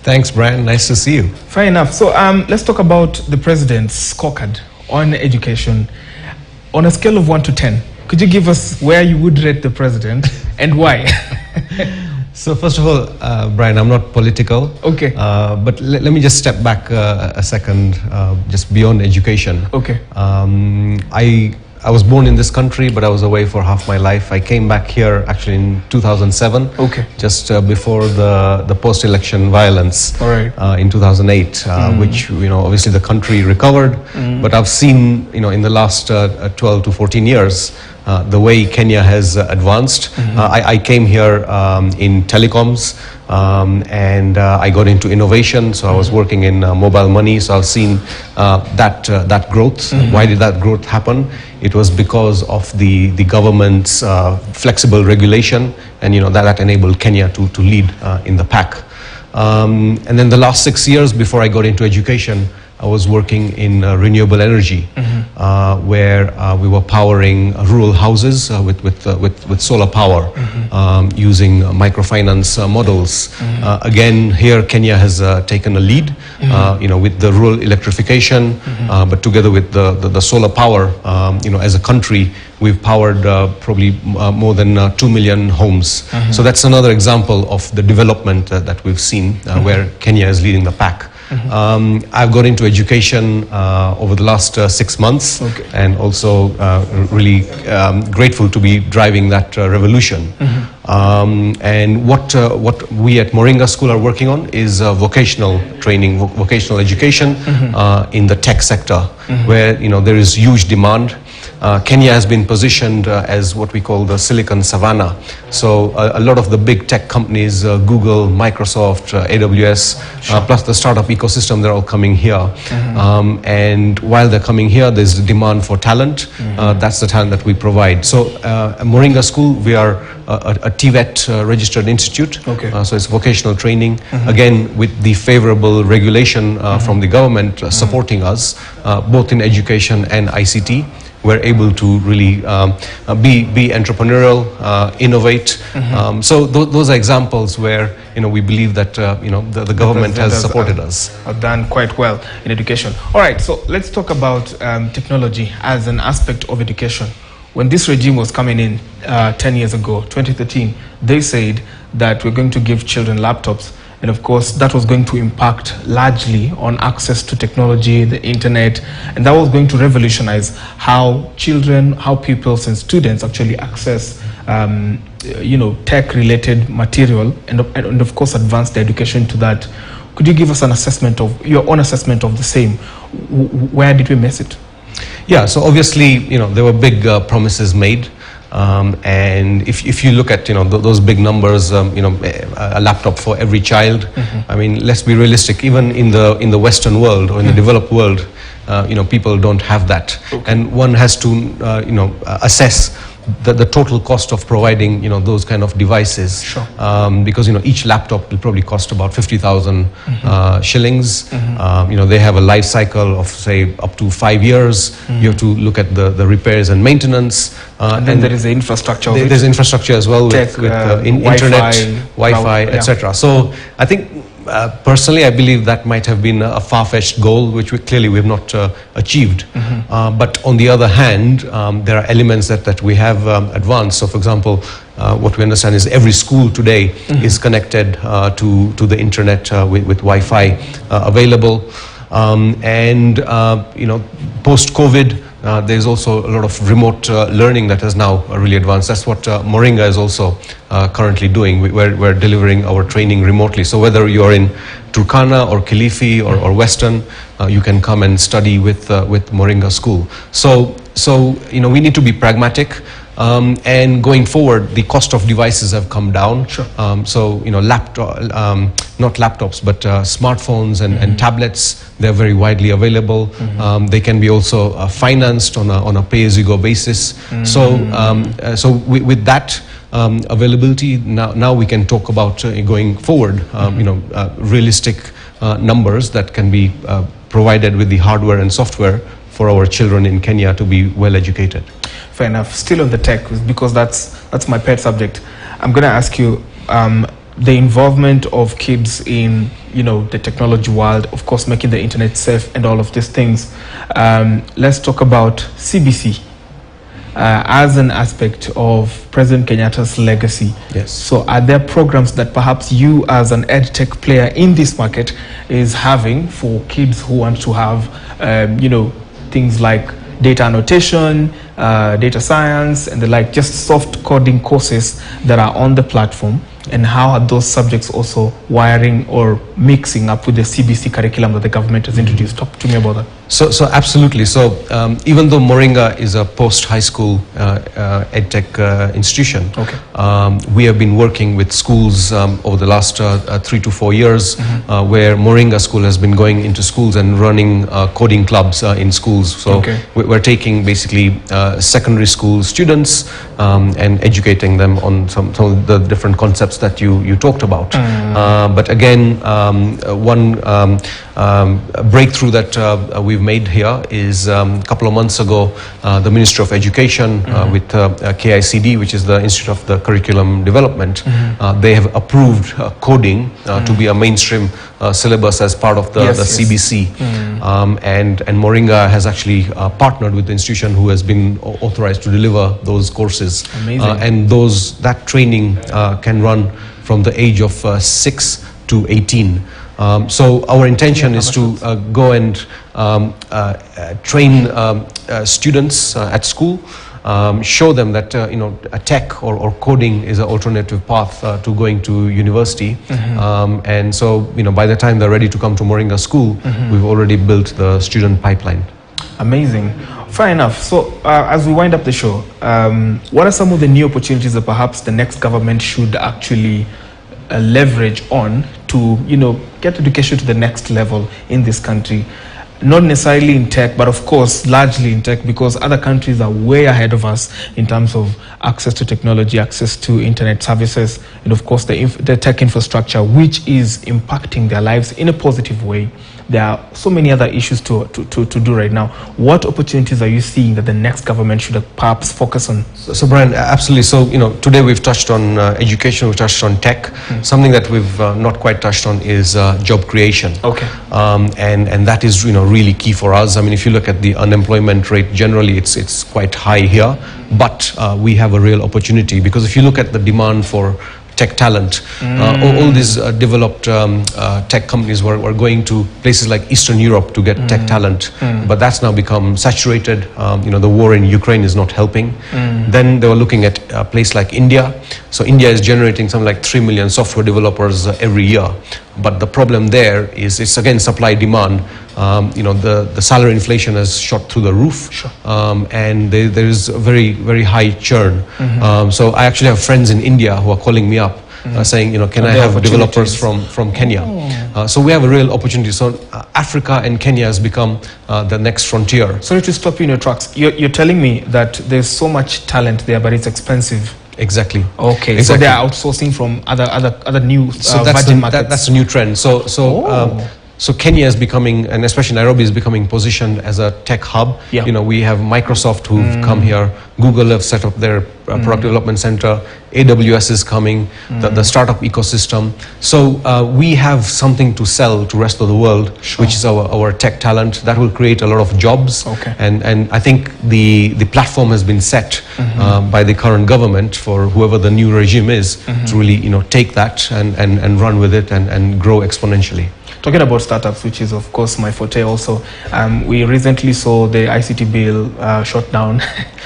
Thanks, Brian. Nice to see you. Fair enough. So let's talk about the president's scorecard on education. On a scale of 1 to 10, could you give us where you would rate the president and why? So first of all, Brian, I'm not political. Okay. But let me just step back a second, just beyond education. Okay. I was born in this country, but I was away for half my life. I came back here actually in 2007. Okay. Just before the post-election violence. All right. In 2008, which obviously the country recovered. But I've seen in the last 12 to 14 years. The way Kenya has advanced. I came here in telecoms and I got into innovation, so I was working in mobile money, so I've seen that growth. Why did that growth happen? It was because of the government's flexible regulation, and that enabled Kenya to lead in the pack. And then the last 6 years before I got into education, I was working in renewable energy, where we were powering rural houses with solar power, using microfinance models. Again, here Kenya has taken a lead, with the rural electrification, but together with the solar power, as a country, we've powered probably more than 2 million homes. So that's another example of the development that we've seen, where Kenya is leading the pack. I've got into education over the last 6 months, and also really grateful to be driving that revolution. And what we at Moringa School are working on is vocational training, vocational education in the tech sector, where there is huge demand. Kenya has been positioned as what we call the Silicon Savannah. So a lot of the big tech companies, Google, Microsoft, AWS, plus the startup ecosystem, they're all coming here. And while they're coming here, there's the demand for talent. That's the talent that we provide. So at Moringa School, we are a TVET registered institute. So it's vocational training, again with the favorable regulation from the government supporting us, both in education and ICT. We're able to really be entrepreneurial, innovate. So those are examples where we believe that the government has supported us. Have done quite well in education. All right, so let's talk about technology as an aspect of education. When this regime was coming in 10 years ago, 2013, they said that we're going to give children laptops. And of course, that was going to impact largely on access to technology, the internet, and that was going to revolutionize how children, how pupils and students actually access, tech-related material, and of course, advance the education to that. Could you give us an assessment of your own assessment of the same? Where did we miss it? Yeah, so obviously, there were big promises made. And if you look at those big numbers, a laptop for every child. I mean, let's be realistic. Even in the Western world or in the developed world, people don't have that, and one has to assess the total cost of providing those kind of devices. Because each laptop will probably cost about 50,000 shillings. They have a life cycle of say up to 5 years. You have to look at the repairs and maintenance. And then there is the infrastructure. There's infrastructure as well, with internet, Wi-Fi, etc. So I think personally, I believe that might have been a far-fetched goal, which we have not achieved. But on the other hand, there are elements that we have advanced. So, for example, what we understand is every school today is connected to the internet with Wi-Fi available. And post-COVID, there's also a lot of remote learning that has now really advanced. That's what Moringa is also currently doing. We're delivering our training remotely. So whether you're in Turkana or Kilifi or Western, you can come and study with Moringa School. So we need to be pragmatic. And going forward, the cost of devices have come down. So not laptops, but smartphones and tablets, they're very widely available. They can be also financed on a pay-as-you-go basis. So with that availability, now we can talk about going forward. Realistic numbers that can be provided with the hardware and software for our children in Kenya to be well educated. Fair enough. Still on the tech, because that's my pet subject. I'm going to ask you, the involvement of kids in, the technology world, of course, making the internet safe and all of these things. Let's talk about CBC as an aspect of President Kenyatta's legacy. Yes. So are there programs that perhaps you as an edtech player in this market is having for kids who want to have, things like data annotation, data science, and the like, just soft coding courses that are on the platform? And how are those subjects also wiring or mixing up with the CBC curriculum that the government has introduced? Talk to me about that. So absolutely. So even though Moringa is a post-high school edtech institution, okay, we have been working with schools over the last 3 to 4 years, where Moringa School has been going into schools and running coding clubs in schools. So okay, we're taking basically secondary school students and educating them on some of the different concepts that you talked about. But again, one breakthrough that we've made here is a couple of months ago, the Ministry of Education with KICD, which is the Institute of the Curriculum Development, they have approved coding to be a mainstream syllabus as part of the CBC. And Moringa has actually partnered with the institution who has been authorized to deliver those courses. And that training can run from the age of 6 to 18. So our intention is to go and train students at school, show them that a tech or coding is an alternative path to going to university. And so by the time they're ready to come to Moringa School, we've already built the student pipeline. Amazing. Fair enough. So as we wind up the show, what are some of the new opportunities that perhaps the next government should actually leverage on to get education to the next level in this country? Not necessarily in tech, but of course largely in tech, because other countries are way ahead of us in terms of access to technology, access to internet services, and of course the tech infrastructure, which is impacting their lives in a positive way. There are so many other issues to do right now. What opportunities are you seeing that the next government should perhaps focus on? So Brian, absolutely. So today we've touched on education, we've touched on tech. Something that we've not quite touched on is job creation. Okay. And that is really key for us. I mean, if you look at the unemployment rate, generally it's quite high here, but we have a real opportunity, because if you look at the demand for tech talent, all these developed tech companies were going to places like Eastern Europe to get tech talent, but that's now become saturated. The war in Ukraine is not helping. Then they were looking at a place like India. So India is generating something like 3 million software developers every year, but the problem there is it's again supply demand. The salary inflation has shot through the roof. Sure. And there is a very, very high churn. So I actually have friends in India who are calling me up saying, can I have developers from Kenya? So we have a real opportunity. So Africa and Kenya has become the next frontier. Sorry to stop you in your tracks. You're telling me that there's so much talent there, but it's expensive. Exactly. Okay. Exactly. So they are outsourcing from other new virgin markets. That's a new trend. So Kenya is becoming, and especially Nairobi is becoming positioned as a tech hub. Yeah. We have Microsoft who've come here. Google have set up their product development center. AWS is coming, the startup ecosystem. So we have something to sell to the rest of the world, which is our tech talent. That will create a lot of jobs. Okay. And I think the platform has been set by the current government for whoever the new regime is to really take that and run with it and grow exponentially. Talking about startups, which is of course my forte also, we recently saw the ICT bill shot down.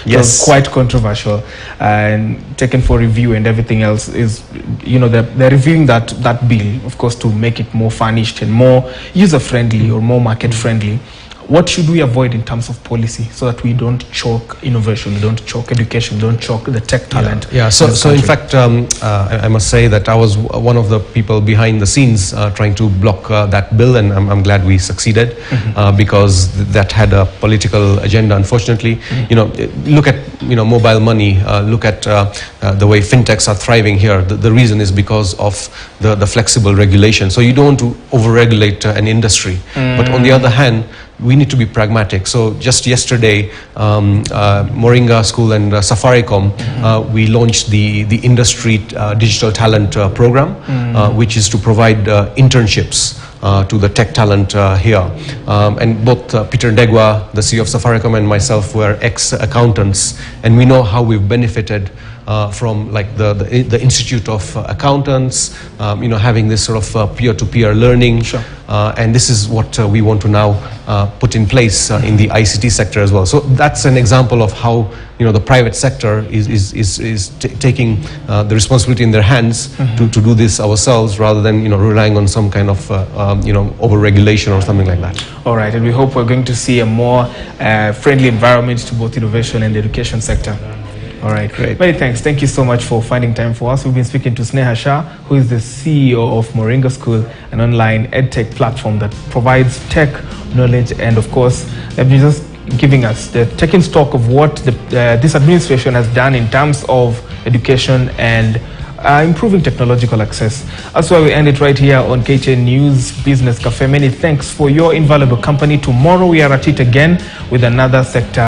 It was quite controversial and taken for review, and everything else is, they're reviewing that bill, of course, to make it more furnished and more user-friendly or more market-friendly. What should we avoid in terms of policy so that we don't choke innovation, we don't choke education, we don't choke the tech talent? Yeah. So in fact, I must say that I was one of the people behind the scenes trying to block that bill, and I'm glad we succeeded because that had a political agenda, unfortunately. Look at mobile money, look at the way fintechs are thriving here. The reason is because of the flexible regulation. So you don't want to over-regulate an industry. But on the other hand, we need to be pragmatic. So just yesterday, Moringa School and Safaricom, we launched the Industry Digital Talent Program, which is to provide internships to the tech talent here. And both Peter Ndegwa, the CEO of Safaricom, and myself were ex-accountants, and we know how we've benefited from like the Institute of Accountants, having this sort of peer-to-peer learning. Sure. And this is what we want to now put in place in the ICT sector as well. So that's an example of how the private sector is taking the responsibility in their hands to do this ourselves, rather than relying on some kind of over-regulation or something like that. All right, and we hope we're going to see a more friendly environment to both innovation and the education sector. All right, great. Many thanks. Thank you so much for finding time for us. We've been speaking to Sneha Shah, who is the CEO of Moringa School, an online edtech platform that provides tech knowledge, and of course, they've been just giving us taking stock of what this administration has done in terms of education and improving technological access. That's why we end it right here on KTN News Business Cafe. Many thanks for your invaluable company. Tomorrow we are at it again with another sector